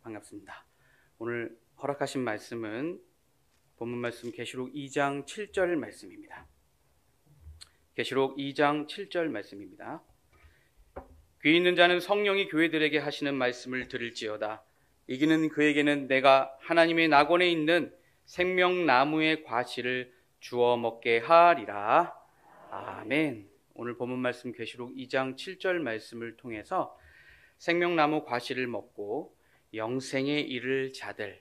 반갑습니다. 오늘 허락하신 말씀은 본문 말씀 계시록 2장 7절 말씀입니다. 계시록 2장 7절 말씀입니다. 귀 있는 자는 성령이 교회들에게 하시는 말씀을 들을지어다. 이기는 그에게는 내가 하나님의 낙원에 있는 생명나무의 과실을 주어 먹게 하리라. 아멘. 오늘 본문 말씀 계시록 2장 7절 말씀을 통해서 생명나무 과실을 먹고 영생에 이를 자들,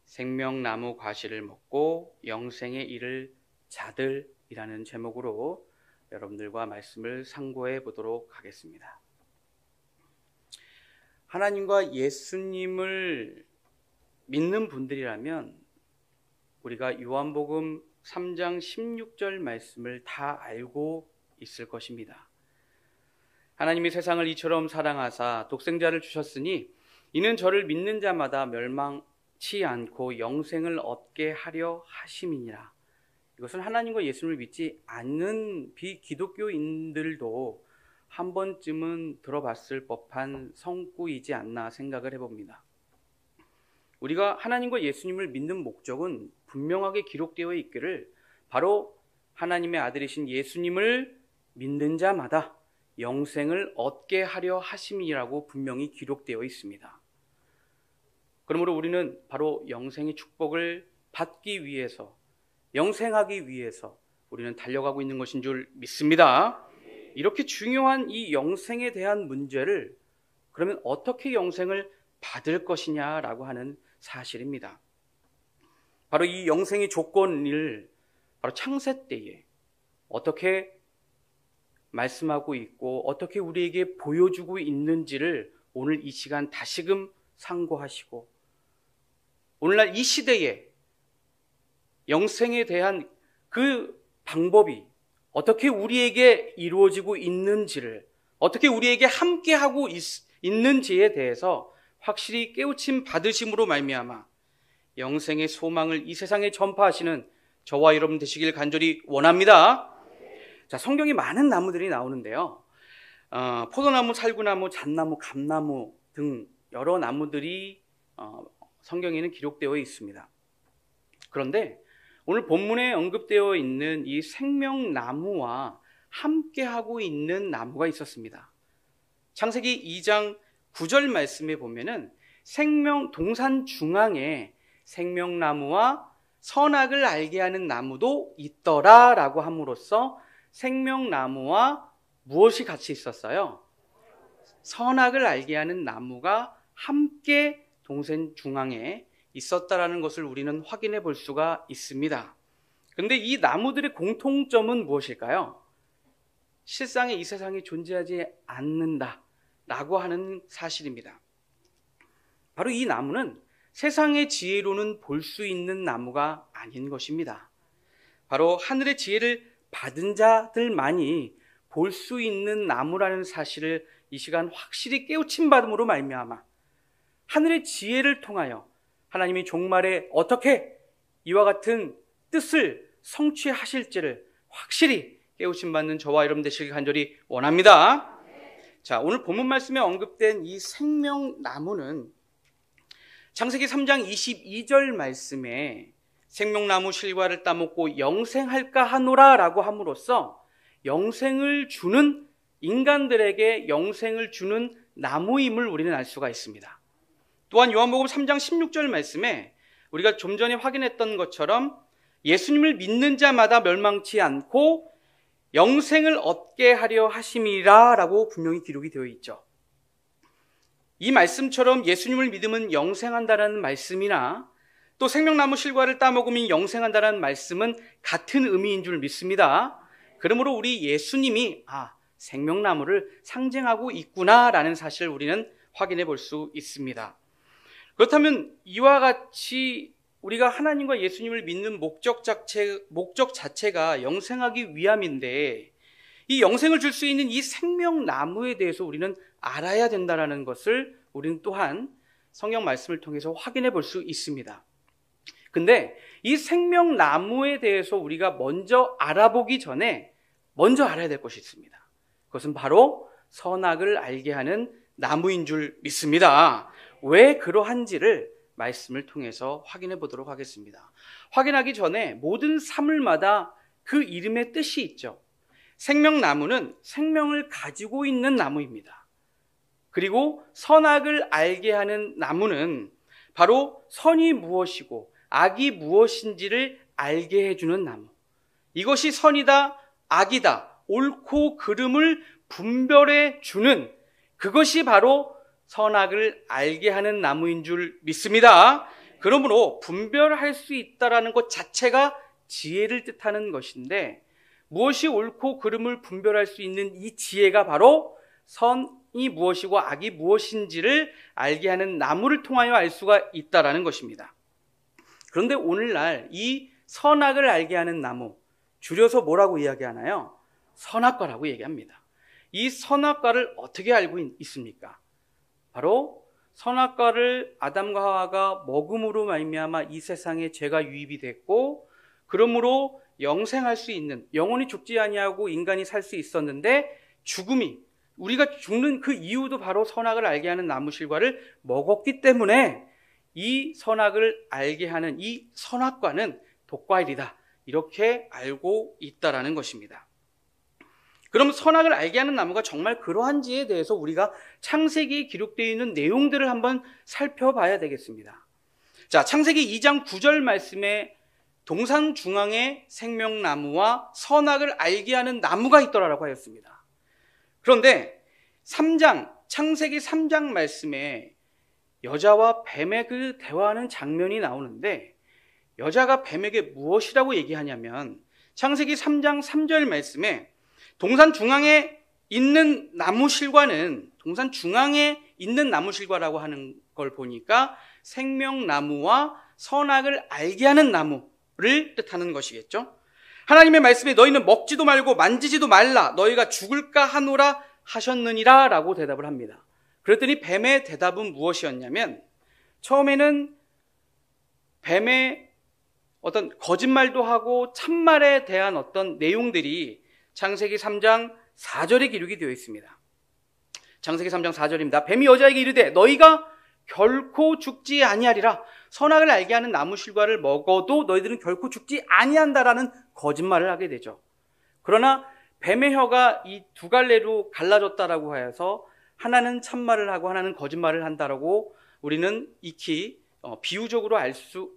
생명나무 과실을 먹고 영생에 이를 자들이라는 제목으로 여러분들과 말씀을 상고해 보도록 하겠습니다. 하나님과 예수님을 믿는 분들이라면 우리가 요한복음 3장 16절 말씀을 다 알고 있을 것입니다. 하나님이 세상을 이처럼 사랑하사 독생자를 주셨으니 이는 저를 믿는 자마다 멸망치 않고 영생을 얻게 하려 하심이니라. 이것은 하나님과 예수님을 믿지 않는 비기독교인들도 한 번쯤은 들어봤을 법한 성구이지 않나 생각을 해봅니다. 우리가 하나님과 예수님을 믿는 목적은 분명하게 기록되어 있기를 바로 하나님의 아들이신 예수님을 믿는 자마다 영생을 얻게 하려 하심이라고 분명히 기록되어 있습니다. 그러므로 우리는 바로 영생의 축복을 받기 위해서, 영생하기 위해서 우리는 달려가고 있는 것인 줄 믿습니다. 이렇게 중요한 이 영생에 대한 문제를 그러면 어떻게 영생을 받을 것이냐라고 하는 사실입니다. 바로 이 영생의 조건을 바로 창세 때에 어떻게 말씀하고 있고 어떻게 우리에게 보여주고 있는지를 오늘 이 시간 다시금 상고하시고 오늘날 이 시대에 영생에 대한 그 방법이 어떻게 우리에게 이루어지고 있는지를, 어떻게 우리에게 함께하고 있는지에 대해서 확실히 깨우침 받으심으로 말미암아 영생의 소망을 이 세상에 전파하시는 저와 여러분 되시길 간절히 원합니다. 자, 성경에 많은 나무들이 나오는데요. 포도나무, 살구나무, 잣나무, 감나무 등 여러 나무들이 성경에는 기록되어 있습니다. 그런데 오늘 본문에 언급되어 있는 이 생명나무와 함께하고 있는 나무가 있었습니다. 창세기 2장 9절 말씀에 보면은 동산 중앙에 생명나무와 선악을 알게 하는 나무도 있더라라고 함으로써 생명나무와 무엇이 같이 있었어요? 선악을 알게 하는 나무가 함께 동산 중앙에 있었다라는 것을 우리는 확인해 볼 수가 있습니다. 그런데 이 나무들의 공통점은 무엇일까요? 실상에 이 세상에 존재하지 않는다라고 하는 사실입니다. 바로 이 나무는 세상의 지혜로는 볼 수 있는 나무가 아닌 것입니다. 바로 하늘의 지혜를 받은 자들만이 볼 수 있는 나무라는 사실을 이 시간 확실히 깨우침 받음으로 말미암아 하늘의 지혜를 통하여 하나님이 종말에 어떻게 이와 같은 뜻을 성취하실지를 확실히 깨우침 받는 저와 여러분 되시길 간절히 원합니다. 자, 오늘 본문 말씀에 언급된 이 생명나무는 창세기 3장 22절 말씀에 생명나무 실과를 따먹고 영생할까 하노라 라고 함으로써 영생을 주는, 인간들에게 영생을 주는 나무임을 우리는 알 수가 있습니다. 또한 요한복음 3장 16절 말씀에 우리가 좀 전에 확인했던 것처럼 예수님을 믿는 자마다 멸망치 않고 영생을 얻게 하려 하심이라 라고 분명히 기록이 되어 있죠. 이 말씀처럼 예수님을 믿으면 영생한다는 말씀이나 또 생명나무 실과를 따먹으면 영생한다는 말씀은 같은 의미인 줄 믿습니다. 그러므로 우리 예수님이 생명나무를 상징하고 있구나라는 사실을 우리는 확인해 볼 수 있습니다. 그렇다면 이와 같이 우리가 하나님과 예수님을 믿는 목적 자체가 영생하기 위함인데 이 영생을 줄 수 있는 이 생명나무에 대해서 우리는 알아야 된다는 것을 우리는 또한 성경 말씀을 통해서 확인해 볼 수 있습니다. 근데 이 생명나무에 대해서 우리가 먼저 알아보기 전에 먼저 알아야 될 것이 있습니다. 그것은 바로 선악을 알게 하는 나무인 줄 믿습니다. 왜 그러한지를 말씀을 통해서 확인해 보도록 하겠습니다. 확인하기 전에 모든 사물마다 그 이름의 뜻이 있죠. 생명나무는 생명을 가지고 있는 나무입니다. 그리고 선악을 알게 하는 나무는 바로 선이 무엇이고 악이 무엇인지를 알게 해주는 나무. 이것이 선이다, 악이다, 옳고 그름을 분별해 주는 그것이 바로 선악을 알게 하는 나무인 줄 믿습니다. 그러므로 분별할 수 있다는 것 자체가 지혜를 뜻하는 것인데 무엇이 옳고 그름을 분별할 수 있는 이 지혜가 바로 선이 무엇이고 악이 무엇인지를 알게 하는 나무를 통하여 알 수가 있다는 것입니다. 그런데 오늘날 이 선악을 알게 하는 나무, 줄여서 뭐라고 이야기하나요? 선악과라고 얘기합니다. 이 선악과를 어떻게 알고 있습니까? 바로 선악과를 아담과 하와가 먹음으로 말미암아 이 세상에 죄가 유입이 됐고 그러므로 영생할 수 있는, 영원히 죽지 아니하고 인간이 살 수 있었는데 죽음이, 우리가 죽는 그 이유도 바로 선악을 알게 하는 나무실과를 먹었기 때문에 이 선악을 알게 하는 이 선악과는 독과일이다, 이렇게 알고 있다라는 것입니다. 그럼 선악을 알게 하는 나무가 정말 그러한지에 대해서 우리가 창세기에 기록되어 있는 내용들을 한번 살펴봐야 되겠습니다. 자, 창세기 2장 9절 말씀에 동산 중앙에 생명나무와 선악을 알게 하는 나무가 있더라라고 하였습니다. 그런데 창세기 3장 말씀에 여자와 뱀의 그 대화하는 장면이 나오는데 여자가 뱀에게 무엇이라고 얘기하냐면 창세기 3장 3절 말씀에 동산 중앙에 있는 나무실과는 동산 중앙에 있는 나무실과라고 하는 걸 보니까 생명나무와 선악을 알게 하는 나무를 뜻하는 것이겠죠. 하나님의 말씀에 너희는 먹지도 말고 만지지도 말라 너희가 죽을까 하노라 하셨느니라 라고 대답을 합니다. 그랬더니 뱀의 대답은 무엇이었냐면 처음에는 뱀의 어떤 거짓말도 하고 참말에 대한 어떤 내용들이 창세기 3장 4절에 기록이 되어 있습니다. 창세기 3장 4절입니다. 뱀이 여자에게 이르되 너희가 결코 죽지 아니하리라. 선악을 알게 하는 나무실과를 먹어도 너희들은 결코 죽지 아니한다라는 거짓말을 하게 되죠. 그러나 뱀의 혀가 이 두 갈래로 갈라졌다라고 하여서 하나는 참말을 하고 하나는 거짓말을 한다라고 우리는 익히 비유적으로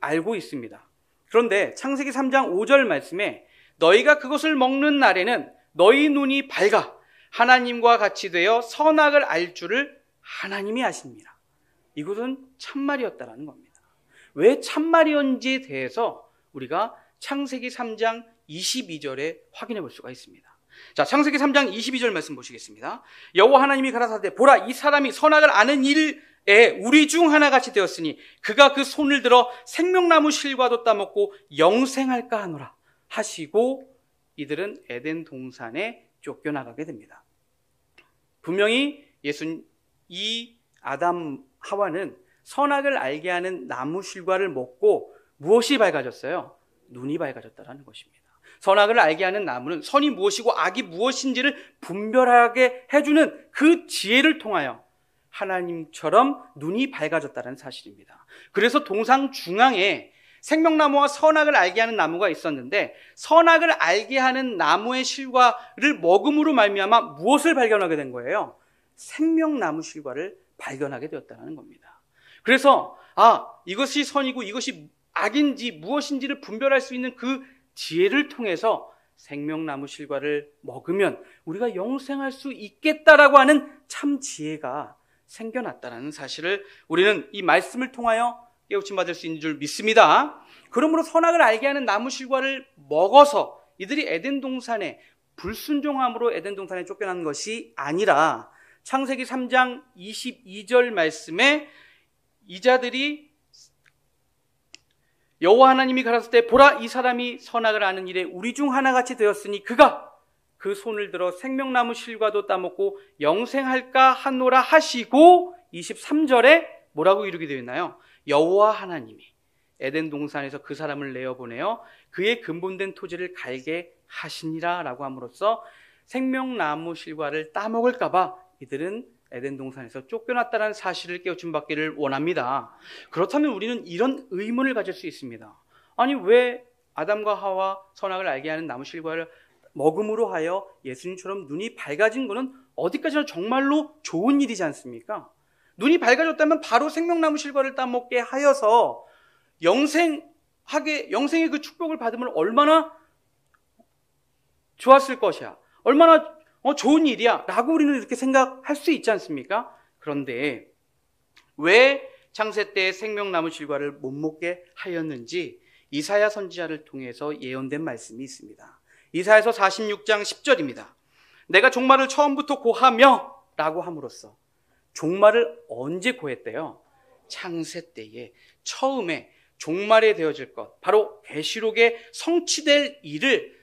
알고 있습니다. 그런데 창세기 3장 5절 말씀에 너희가 그것을 먹는 날에는 너희 눈이 밝아 하나님과 같이 되어 선악을 알 줄을 하나님이 아십니다. 이것은 참말이었다라는 겁니다. 왜 참말이었는지에 대해서 우리가 창세기 3장 22절에 확인해 볼 수가 있습니다. 자, 창세기 3장 22절 말씀 보시겠습니다. 여호와 하나님이 가라사대 보라 이 사람이 선악을 아는 일에 우리 중 하나같이 되었으니 그가 그 손을 들어 생명나무 실과도 따먹고 영생할까 하노라 하시고 이들은 에덴 동산에 쫓겨나가게 됩니다. 분명히 이 아담 하와는 선악을 알게 하는 나무 실과를 먹고 무엇이 밝아졌어요? 눈이 밝아졌다는 것입니다. 선악을 알게 하는 나무는 선이 무엇이고 악이 무엇인지를 분별하게 해주는 그 지혜를 통하여 하나님처럼 눈이 밝아졌다는 사실입니다. 그래서 동산 중앙에 생명나무와 선악을 알게 하는 나무가 있었는데 선악을 알게 하는 나무의 실과를 먹음으로 말미암아 무엇을 발견하게 된 거예요? 생명나무 실과를 발견하게 되었다는 겁니다. 그래서 이것이 선이고 이것이 악인지 무엇인지를 분별할 수 있는 그 지혜를 통해서 생명나무 실과를 먹으면 우리가 영생할 수 있겠다라고 하는 참 지혜가 생겨났다는 사실을 우리는 이 말씀을 통하여 깨우침 받을 수 있는 줄 믿습니다. 그러므로 선악을 알게 하는 나무 실과를 먹어서 이들이 에덴 동산에 불순종함으로 에덴 동산에 쫓겨난 것이 아니라 창세기 3장 22절 말씀에 이자들이 여호와 하나님이 가라사대 보라 이 사람이 선악을 아는 일에 우리 중 하나같이 되었으니 그가 그 손을 들어 생명나무 실과도 따먹고 영생할까 하노라 하시고 23절에 뭐라고 이루게 되어 있나요? 여호와 하나님이 에덴 동산에서 그 사람을 내어보내어 그의 근본된 토지를 갈게 하시니라 라고 함으로써 생명나무 실과를 따먹을까 봐 이들은 에덴 동산에서 쫓겨났다는 사실을 깨우침 받기를 원합니다. 그렇다면 우리는 이런 의문을 가질 수 있습니다. 아니 왜 아담과 하와 선악을 알게 하는 나무 실과를 먹음으로 하여 예수님처럼 눈이 밝아진 것은 어디까지나 정말로 좋은 일이지 않습니까? 눈이 밝아졌다면 바로 생명나무 실과를 따먹게 하여서 영생의 그 축복을 받으면 얼마나 좋았을 것이야. 얼마나 좋은 일이야 라고 우리는 이렇게 생각할 수 있지 않습니까? 그런데 왜 창세 때 생명나무 실과를 못 먹게 하였는지 이사야 선지자를 통해서 예언된 말씀이 있습니다. 이사야서 46장 10절입니다. 내가 종말을 처음부터 고하며 라고 함으로써 종말을 언제 고했대요? 창세 때에 처음에 종말에 되어질 것, 바로 계시록에 성취될 일을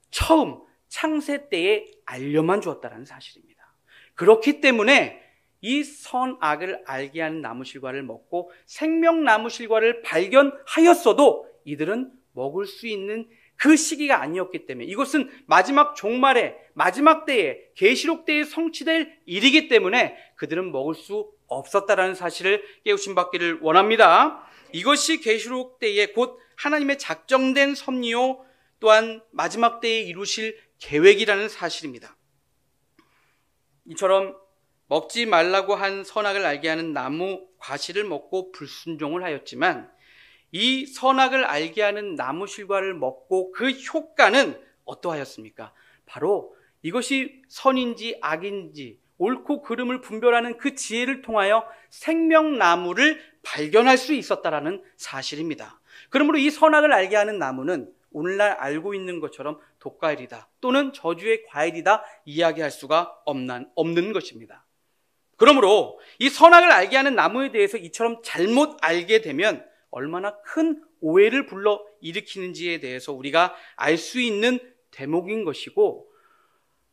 처음 창세 때에 알려만 주었다는 사실입니다. 그렇기 때문에 이 선악을 알게 하는 나무 실과를 먹고 생명나무 실과를 발견하였어도 이들은 먹을 수 있는 그 시기가 아니었기 때문에 이것은 마지막 종말에 마지막 때에 계시록 때에 성취될 일이기 때문에 그들은 먹을 수 없었다라는 사실을 깨우침 받기를 원합니다. 이것이 계시록 때에 곧 하나님의 작정된 섭리요 또한 마지막 때에 이루실 계획이라는 사실입니다. 이처럼 먹지 말라고 한 선악을 알게 하는 나무 과실을 먹고 불순종을 하였지만 이 선악을 알게 하는 나무 실과를 먹고 그 효과는 어떠하였습니까? 바로 이것이 선인지 악인지 옳고 그름을 분별하는 그 지혜를 통하여 생명나무를 발견할 수 있었다라는 사실입니다. 그러므로 이 선악을 알게 하는 나무는 오늘날 알고 있는 것처럼 독과일이다 또는 저주의 과일이다 이야기할 수가 없는 것입니다. 그러므로 이 선악을 알게 하는 나무에 대해서 이처럼 잘못 알게 되면 얼마나 큰 오해를 불러 일으키는지에 대해서 우리가 알 수 있는 대목인 것이고,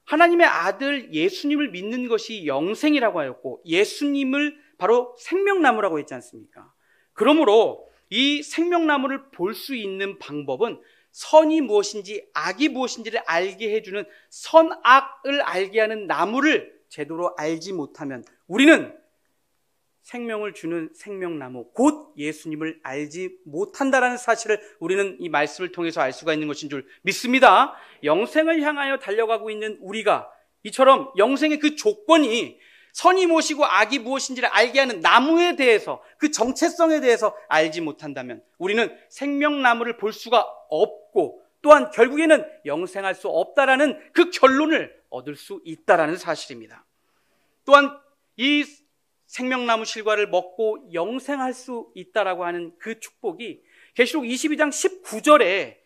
하나님의 아들 예수님을 믿는 것이 영생이라고 하였고 예수님을 바로 생명나무라고 했지 않습니까? 그러므로 이 생명나무를 볼 수 있는 방법은 선이 무엇인지 악이 무엇인지를 알게 해주는 선악을 알게 하는 나무를 제대로 알지 못하면 우리는 생명을 주는 생명나무 곧 예수님을 알지 못한다라는 사실을 우리는 이 말씀을 통해서 알 수가 있는 것인 줄 믿습니다. 영생을 향하여 달려가고 있는 우리가 이처럼 영생의 그 조건이 선이 무엇이고 악이 무엇인지를 알게 하는 나무에 대해서 그 정체성에 대해서 알지 못한다면 우리는 생명나무를 볼 수가 없고 또한 결국에는 영생할 수 없다라는 그 결론을 얻을 수 있다라는 사실입니다. 또한 이 생명나무 실과를 먹고 영생할 수 있다라고 하는 그 축복이 계시록 22장 19절에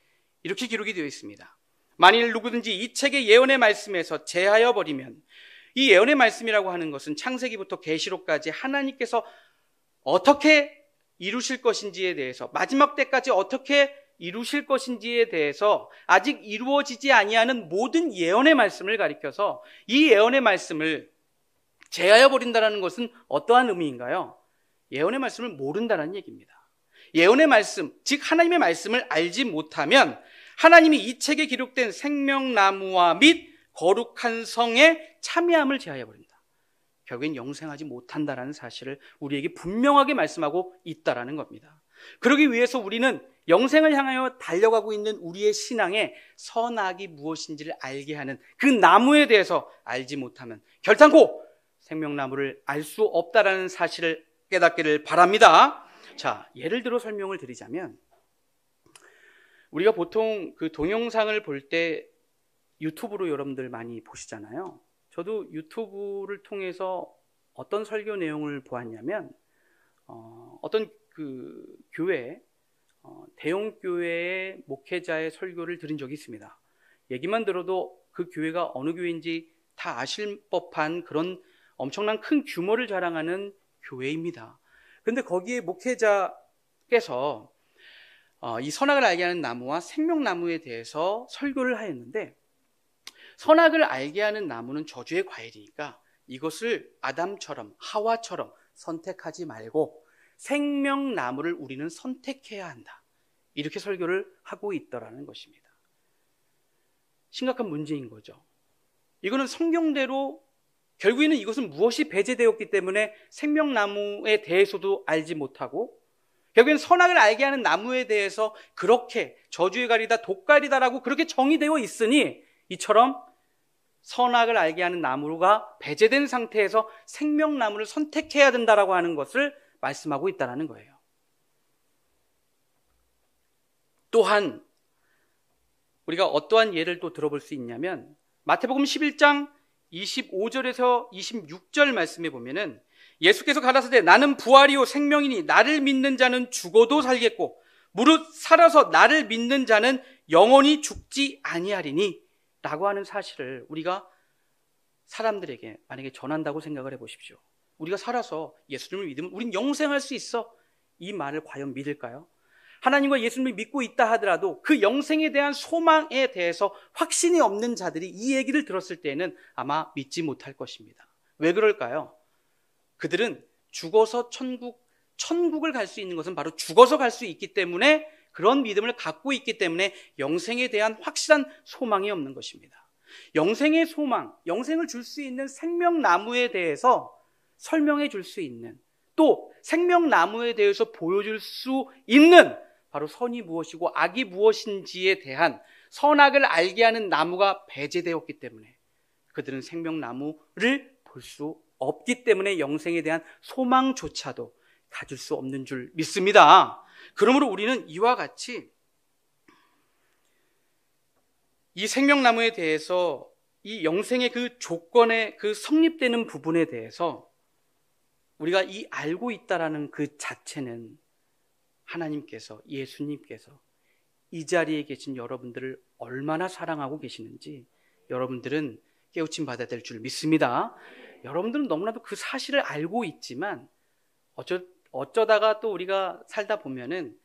이렇게 기록이 되어 있습니다. 만일 누구든지 이 책의 예언의 말씀에서 제하여 버리면, 이 예언의 말씀이라고 하는 것은 창세기부터 계시록까지 하나님께서 어떻게 이루실 것인지에 대해서, 마지막 때까지 어떻게 이루실 것인지에 대해서 아직 이루어지지 아니하는 모든 예언의 말씀을 가리켜서 이 예언의 말씀을 제하여 버린다는 것은 어떠한 의미인가요? 예언의 말씀을 모른다는 얘기입니다. 예언의 말씀, 즉 하나님의 말씀을 알지 못하면 하나님이 이 책에 기록된 생명나무와 및 거룩한 성의 참여함을 제하여 버린다. 결국엔 영생하지 못한다는 사실을 우리에게 분명하게 말씀하고 있다는 겁니다. 그러기 위해서 우리는 영생을 향하여 달려가고 있는 우리의 신앙에 선악이 무엇인지를 알게 하는 그 나무에 대해서 알지 못하면 결단코 생명나무를 알 수 없다라는 사실을 깨닫기를 바랍니다. 자, 예를 들어 설명을 드리자면 우리가 보통 그 동영상을 볼 때 유튜브로 여러분들 많이 보시잖아요. 저도 유튜브를 통해서 어떤 설교 내용을 보았냐면 어떤 그 교회 대형 교회의 목회자의 설교를 들은 적이 있습니다. 얘기만 들어도 그 교회가 어느 교회인지 다 아실 법한 그런 엄청난 큰 규모를 자랑하는 교회입니다. 그런데 거기에 목회자께서 이 선악을 알게 하는 나무와 생명나무에 대해서 설교를 하였는데 선악을 알게 하는 나무는 저주의 과일이니까 이것을 아담처럼 하와처럼 선택하지 말고 생명나무를 우리는 선택해야 한다. 이렇게 설교를 하고 있더라는 것입니다. 심각한 문제인 거죠. 이거는 성경대로 결국에는 이것은 무엇이 배제되었기 때문에 생명나무에 대해서도 알지 못하고 결국엔 선악을 알게 하는 나무에 대해서 그렇게 저주의 가리다 독가리다라고 그렇게 정의되어 있으니 이처럼 선악을 알게 하는 나무가 배제된 상태에서 생명나무를 선택해야 된다라고 하는 것을 말씀하고 있다는 거예요. 또한 우리가 어떠한 예를 또 들어볼 수 있냐면 마태복음 11장 25절에서 26절 말씀에 보면은 예수께서 가라사대 나는 부활이요 생명이니 나를 믿는 자는 죽어도 살겠고 무릇 살아서 나를 믿는 자는 영원히 죽지 아니하리니 라고 하는 사실을 우리가 사람들에게 만약에 전한다고 생각을 해보십시오. 우리가 살아서 예수님을 믿으면 우린 영생할 수 있어. 이 말을 과연 믿을까요? 하나님과 예수님을 믿고 있다 하더라도 그 영생에 대한 소망에 대해서 확신이 없는 자들이 이 얘기를 들었을 때는 아마 믿지 못할 것입니다. 왜 그럴까요? 그들은 죽어서 천국을 갈 수 있는 것은 바로 죽어서 갈 수 있기 때문에 그런 믿음을 갖고 있기 때문에 영생에 대한 확실한 소망이 없는 것입니다. 영생의 소망, 영생을 줄 수 있는 생명나무에 대해서 설명해 줄 수 있는 또 생명나무에 대해서 보여줄 수 있는 바로 선이 무엇이고 악이 무엇인지에 대한 선악을 알게 하는 나무가 배제되었기 때문에 그들은 생명나무를 볼 수 없기 때문에 영생에 대한 소망조차도 가질 수 없는 줄 믿습니다. 그러므로 우리는 이와 같이 이 생명나무에 대해서 이 영생의 그 조건에 그 성립되는 부분에 대해서 우리가 이 알고 있다라는 그 자체는 하나님께서 예수님께서 이 자리에 계신 여러분들을 얼마나 사랑하고 계시는지 여러분들은 깨우침 받아야 될 줄 믿습니다. 여러분들은 너무나도 그 사실을 알고 있지만 어쩌다가 또 우리가 살다 보면은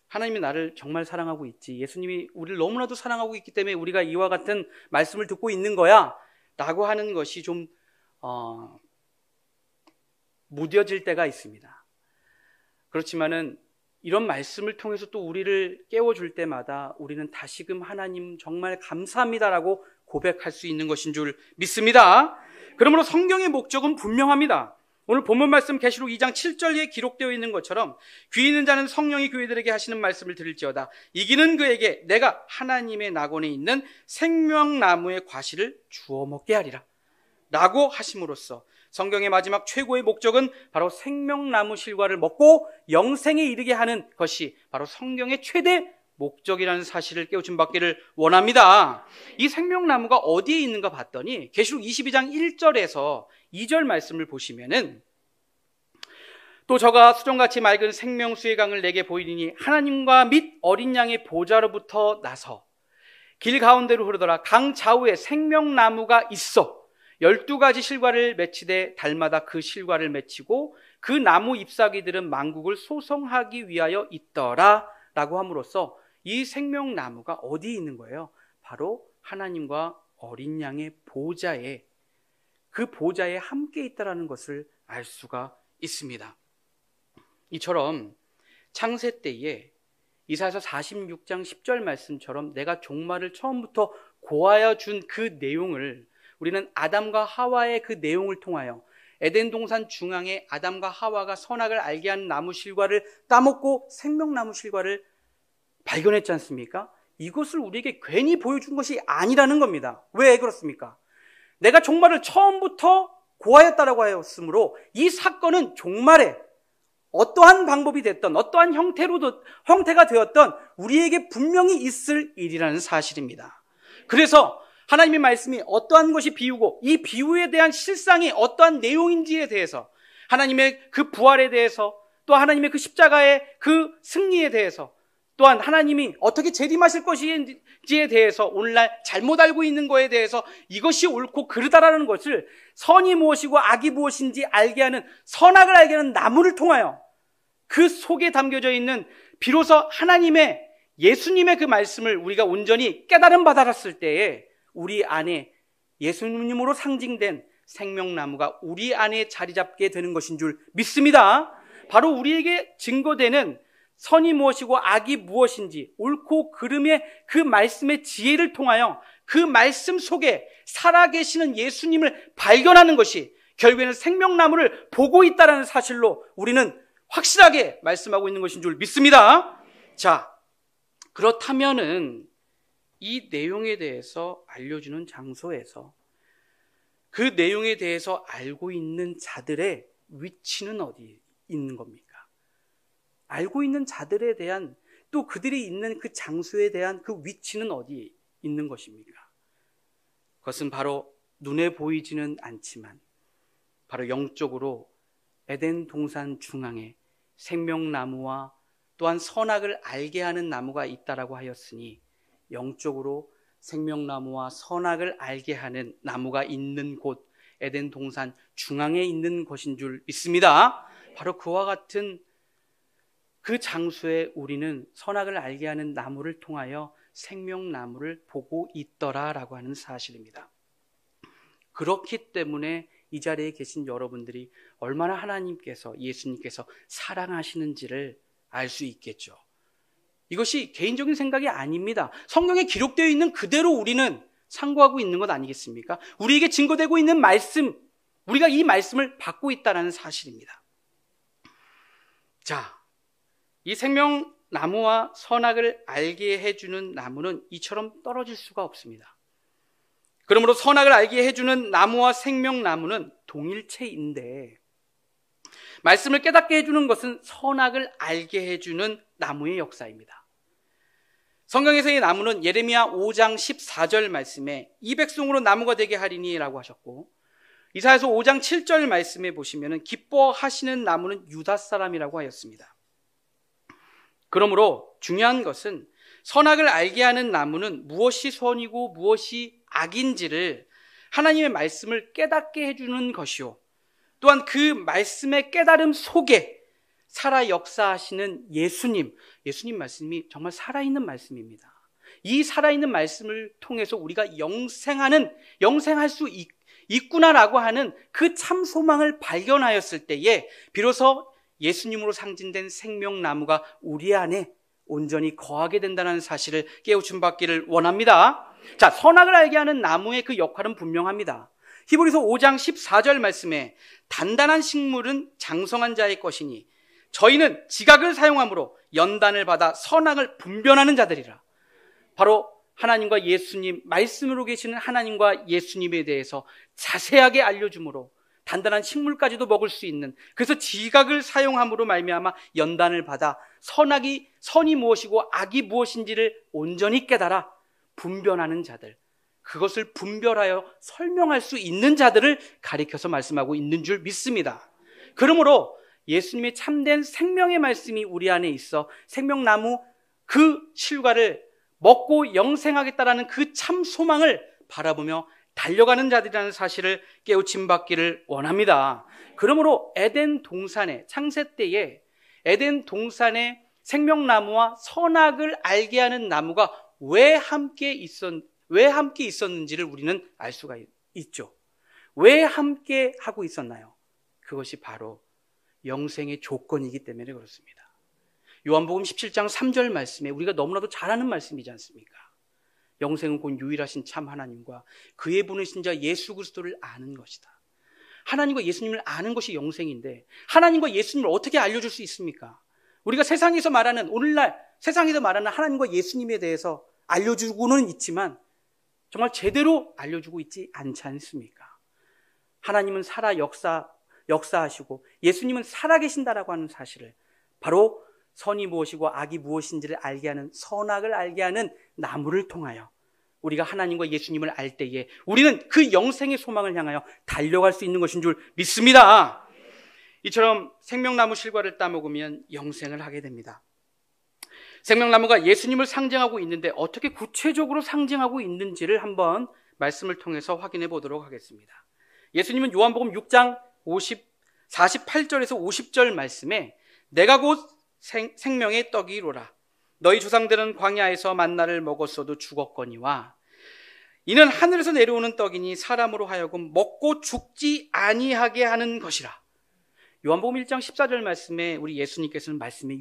하나님이 나를 정말 사랑하고 있지, 예수님이 우리를 너무나도 사랑하고 있기 때문에 우리가 이와 같은 말씀을 듣고 있는 거야 라고 하는 것이 좀 무뎌질 때가 있습니다. 그렇지만은 이런 말씀을 통해서 또 우리를 깨워줄 때마다 우리는 다시금 하나님 정말 감사합니다라고 고백할 수 있는 것인 줄 믿습니다. 그러므로 성경의 목적은 분명합니다. 오늘 본문 말씀 계시록 2장 7절에 기록되어 있는 것처럼 귀 있는 자는 성령이 교회들에게 하시는 말씀을 들을지어다. 이기는 그에게 내가 하나님의 낙원에 있는 생명나무의 과실을 주워 먹게 하리라 라고 하심으로써 성경의 마지막 최고의 목적은 바로 생명나무 실과를 먹고 영생에 이르게 하는 것이 바로 성경의 최대 목적이라는 사실을 깨우침 받기를 원합니다. 이 생명나무가 어디에 있는가 봤더니 계시록 22장 1절에서 2절 말씀을 보시면은 또 저가 수정같이 맑은 생명수의 강을 내게 보이리니 하나님과 및 어린 양의 보좌로부터 나서 길 가운데로 흐르더라. 강 좌우에 생명나무가 있어 12가지 실과를 맺히되 달마다 그 실과를 맺히고 그 나무 잎사귀들은 만국을 소성하기 위하여 있더라 라고 함으로써 이 생명나무가 어디에 있는 거예요? 바로 하나님과 어린 양의 보좌에, 그 보좌에 함께 있다라는 것을 알 수가 있습니다. 이처럼 창세 때에 이사야서 46장 10절 말씀처럼 내가 종말을 처음부터 고하여 준 그 내용을 우리는 아담과 하와의 그 내용을 통하여 에덴 동산 중앙에 아담과 하와가 선악을 알게 하는 나무 실과를 따먹고 생명나무 실과를 발견했지 않습니까? 이것을 우리에게 괜히 보여준 것이 아니라는 겁니다. 왜 그렇습니까? 내가 종말을 처음부터 고하였다라고 하였으므로 이 사건은 종말에 어떠한 방법이 됐던 어떠한 형태가 되었던 우리에게 분명히 있을 일이라는 사실입니다. 그래서 하나님의 말씀이 어떠한 것이 비유고 이 비유에 대한 실상이 어떠한 내용인지에 대해서 하나님의 그 부활에 대해서 또 하나님의 그 십자가의 그 승리에 대해서 또한 하나님이 어떻게 재림하실 것인지에 대해서 오늘날 잘못 알고 있는 거에 대해서 이것이 옳고 그르다라는 것을 선이 무엇이고 악이 무엇인지 알게 하는 선악을 알게 하는 나무를 통하여 그 속에 담겨져 있는 비로소 하나님의 예수님의 그 말씀을 우리가 온전히 깨달음 받았을 때에 우리 안에 예수님으로 상징된 생명나무가 우리 안에 자리 잡게 되는 것인 줄 믿습니다. 바로 우리에게 증거되는 선이 무엇이고 악이 무엇인지 옳고 그름의 그 말씀의 지혜를 통하여 그 말씀 속에 살아계시는 예수님을 발견하는 것이 결국에는 생명나무를 보고 있다는 사실로 우리는 확실하게 말씀하고 있는 것인 줄 믿습니다. 자, 그렇다면은 이 내용에 대해서 알려주는 장소에서 그 내용에 대해서 알고 있는 자들의 위치는 어디 있는 겁니까? 알고 있는 자들에 대한 또 그들이 있는 그 장소에 대한 그 위치는 어디 있는 것입니까? 그것은 바로 눈에 보이지는 않지만 바로 영적으로 에덴 동산 중앙에 생명나무와 또한 선악을 알게 하는 나무가 있다라고 하였으니 영적으로 생명나무와 선악을 알게 하는 나무가 있는 곳 에덴 동산 중앙에 있는 것인 줄 믿습니다. 바로 그와 같은 그 장소에 우리는 선악을 알게 하는 나무를 통하여 생명나무를 보고 있더라라고 하는 사실입니다. 그렇기 때문에 이 자리에 계신 여러분들이 얼마나 하나님께서 예수님께서 사랑하시는지를 알 수 있겠죠. 이것이 개인적인 생각이 아닙니다. 성경에 기록되어 있는 그대로 우리는 상고하고 있는 것 아니겠습니까? 우리에게 증거되고 있는 말씀, 우리가 이 말씀을 받고 있다는 사실입니다. 자, 이 생명나무와 선악을 알게 해주는 나무는 이처럼 떨어질 수가 없습니다. 그러므로 선악을 알게 해주는 나무와 생명나무는 동일체인데 말씀을 깨닫게 해주는 것은 선악을 알게 해주는 나무의 역사입니다. 성경에서의 나무는 예레미야 5장 14절 말씀에 이 백성으로 나무가 되게 하리니 라고 하셨고, 이사야서 5장 7절 말씀에 보시면 기뻐하시는 나무는 유다 사람이라고 하였습니다. 그러므로 중요한 것은 선악을 알게 하는 나무는 무엇이 선이고 무엇이 악인지를 하나님의 말씀을 깨닫게 해주는 것이요, 또한 그 말씀의 깨달음 속에 살아 역사하시는 예수님 말씀이 정말 살아있는 말씀입니다. 이 살아있는 말씀을 통해서 우리가 영생할 수 있구나라고 하는 그 참 소망을 발견하였을 때에 비로소 예수님으로 상징된 생명나무가 우리 안에 온전히 거하게 된다는 사실을 깨우침 받기를 원합니다. 자, 선악을 알게 하는 나무의 그 역할은 분명합니다. 히브리서 5장 14절 말씀에 단단한 식물은 장성한 자의 것이니 저희는 지각을 사용함으로 연단을 받아 선악을 분별하는 자들이라. 바로 하나님과 예수님, 말씀으로 계시는 하나님과 예수님에 대해서 자세하게 알려줌으로 단단한 식물까지도 먹을 수 있는, 그래서 지각을 사용함으로 말미암아 연단을 받아 선이 무엇이고 악이 무엇인지를 온전히 깨달아 분별하는 자들, 그것을 분별하여 설명할 수 있는 자들을 가리켜서 말씀하고 있는 줄 믿습니다. 그러므로 예수님의 참된 생명의 말씀이 우리 안에 있어 생명나무 그 실과를 먹고 영생하겠다라는 그 참 소망을 바라보며 달려가는 자들이라는 사실을 깨우침 받기를 원합니다. 그러므로 에덴 동산에, 창세 때에 에덴 동산에 생명나무와 선악을 알게 하는 나무가 왜 함께 있었는지를 우리는 알 수가 있죠. 왜 함께 하고 있었나요? 그것이 바로 영생의 조건이기 때문에 그렇습니다. 요한복음 17장 3절 말씀에 우리가 너무나도 잘 아는 말씀이지 않습니까? 영생은 곧 유일하신 참 하나님과 그의 보내신 자 예수 그리스도를 아는 것이다. 하나님과 예수님을 아는 것이 영생인데 하나님과 예수님을 어떻게 알려줄 수 있습니까? 우리가 오늘날 세상에서 말하는 하나님과 예수님에 대해서 알려주고는 있지만 정말 제대로 알려주고 있지 않지 않습니까? 하나님은 살아 역사하시고 예수님은 살아계신다라고 하는 사실을, 바로 선이 무엇이고 악이 무엇인지를 알게 하는, 선악을 알게 하는 나무를 통하여 우리가 하나님과 예수님을 알 때에 우리는 그 영생의 소망을 향하여 달려갈 수 있는 것인 줄 믿습니다. 이처럼 생명나무 실과를 따먹으면 영생을 하게 됩니다. 생명나무가 예수님을 상징하고 있는데 어떻게 구체적으로 상징하고 있는지를 한번 말씀을 통해서 확인해 보도록 하겠습니다. 예수님은 요한복음 6장 48절에서 50절 말씀에 내가 곧 생명의 떡이로라. 너희 조상들은 광야에서 만나를 먹었어도 죽었거니와 이는 하늘에서 내려오는 떡이니 사람으로 하여금 먹고 죽지 아니하게 하는 것이라. 요한복음 1장 14절 말씀에 우리 예수님께서는 말씀이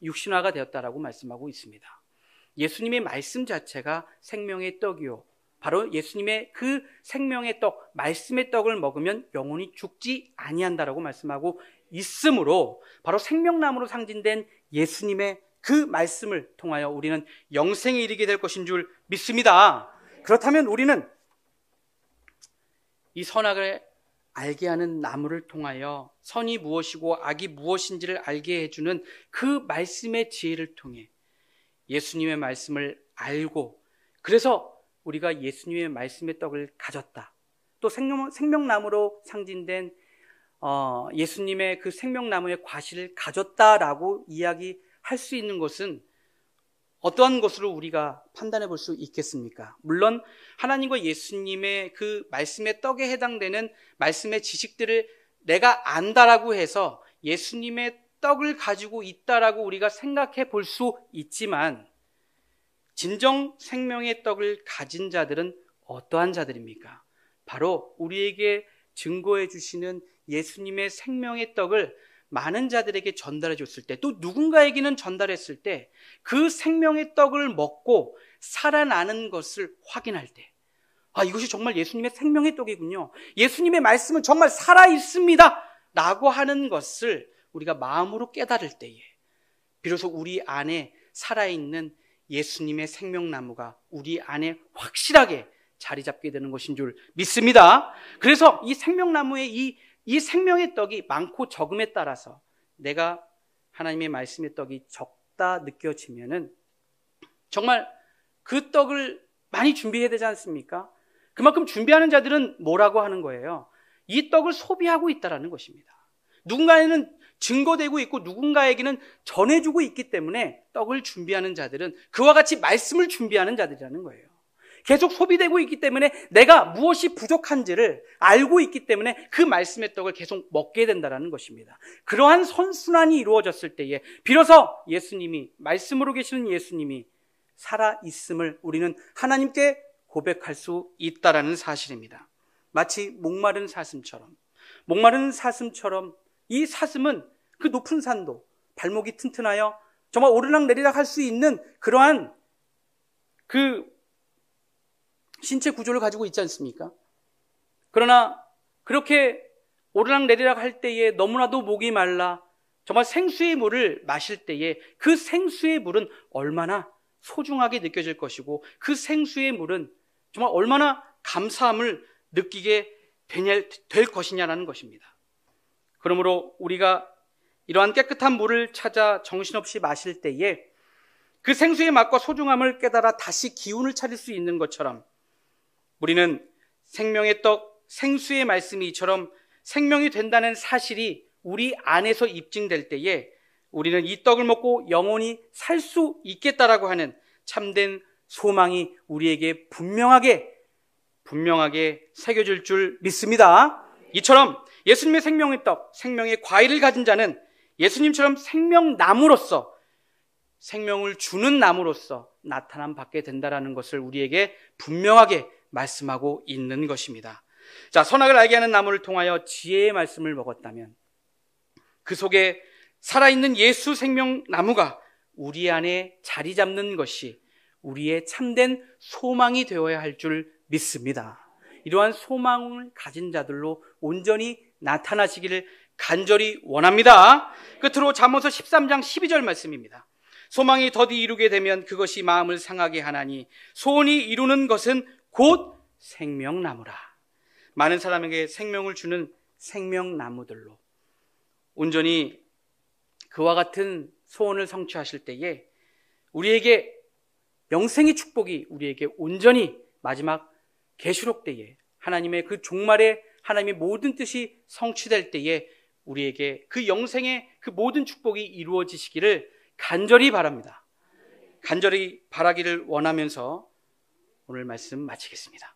육신화가 되었다라고 말씀하고 있습니다. 예수님의 말씀 자체가 생명의 떡이요, 바로 예수님의 그 생명의 떡, 말씀의 떡을 먹으면 영원히 죽지 아니한다라고 말씀하고 있으므로 바로 생명나무로 상징된 예수님의 그 말씀을 통하여 우리는 영생에 이르게 될 것인 줄 믿습니다. 그렇다면 우리는 이 선악을 알게 하는 나무를 통하여 선이 무엇이고 악이 무엇인지를 알게 해주는 그 말씀의 지혜를 통해 예수님의 말씀을 알고, 그래서 우리가 예수님의 말씀의 떡을 가졌다, 또 생명나무로 상징된 예수님의 그 생명나무의 과실을 가졌다라고 이야기할 수 있는 것은 어떠한 것으로 우리가 판단해 볼 수 있겠습니까? 물론 하나님과 예수님의 그 말씀의 떡에 해당되는 말씀의 지식들을 내가 안다라고 해서 예수님의 떡을 가지고 있다라고 우리가 생각해 볼 수 있지만, 진정 생명의 떡을 가진 자들은 어떠한 자들입니까? 바로 우리에게 증거해 주시는 예수님의 생명의 떡을 많은 자들에게 전달해 줬을 때, 또 누군가에게는 전달했을 때 그 생명의 떡을 먹고 살아나는 것을 확인할 때, 이것이 정말 예수님의 생명의 떡이군요, 예수님의 말씀은 정말 살아있습니다 라고 하는 것을 우리가 마음으로 깨달을 때에 비로소 우리 안에 살아있는 예수님의 생명나무가 우리 안에 확실하게 자리 잡게 되는 것인 줄 믿습니다. 그래서 이 생명나무의 이 생명의 떡이 많고 적음에 따라서 내가 하나님의 말씀의 떡이 적다 느껴지면은 정말 그 떡을 많이 준비해야 되지 않습니까? 그만큼 준비하는 자들은 뭐라고 하는 거예요? 이 떡을 소비하고 있다라는 것입니다. 누군가에는 증거되고 있고 누군가에게는 전해주고 있기 때문에 떡을 준비하는 자들은 그와 같이 말씀을 준비하는 자들이라는 거예요. 계속 소비되고 있기 때문에 내가 무엇이 부족한지를 알고 있기 때문에 그 말씀의 떡을 계속 먹게 된다는 것입니다. 그러한 선순환이 이루어졌을 때에 비로소 예수님이, 말씀으로 계시는 예수님이 살아있음을 우리는 하나님께 고백할 수 있다는 사실입니다. 마치 목마른 사슴처럼 이 사슴은 그 높은 산도 발목이 튼튼하여 정말 오르락내리락 할 수 있는 그러한 그 신체 구조를 가지고 있지 않습니까? 그러나 그렇게 오르락내리락 할 때에 너무나도 목이 말라 정말 생수의 물을 마실 때에 그 생수의 물은 얼마나 소중하게 느껴질 것이고, 그 생수의 물은 정말 얼마나 감사함을 느끼게 될 것이냐라는 것입니다. 그러므로 우리가 이러한 깨끗한 물을 찾아 정신없이 마실 때에 그 생수의 맛과 소중함을 깨달아 다시 기운을 차릴 수 있는 것처럼, 우리는 생명의 떡, 생수의 말씀이 이처럼 생명이 된다는 사실이 우리 안에서 입증될 때에 우리는 이 떡을 먹고 영원히 살 수 있겠다라고 하는 참된 소망이 우리에게 분명하게 새겨질 줄 믿습니다. 이처럼 예수님의 생명의 떡, 생명의 과일을 가진 자는 예수님처럼 생명나무로서, 생명을 주는 나무로서 나타남 받게 된다라는 것을 우리에게 분명하게 말씀하고 있는 것입니다. 자, 선악을 알게 하는 나무를 통하여 지혜의 말씀을 먹었다면 그 속에 살아있는 예수 생명나무가 우리 안에 자리 잡는 것이 우리의 참된 소망이 되어야 할 줄 믿습니다. 이러한 소망을 가진 자들로 온전히 나타나시기를 간절히 원합니다. 끝으로 잠언서 13장 12절 말씀입니다. 소망이 더디 이루게 되면 그것이 마음을 상하게 하나니 소원이 이루는 것은 곧 생명나무라. 많은 사람에게 생명을 주는 생명나무들로 온전히 그와 같은 소원을 성취하실 때에 우리에게 영생의 축복이 우리에게 온전히 마지막 계시록 때에 하나님의 그 종말에 하나님의 모든 뜻이 성취될 때에 우리에게 그 영생의 그 모든 축복이 이루어지시기를 간절히 바랍니다. 간절히 바라기를 원하면서 오늘 말씀 마치겠습니다.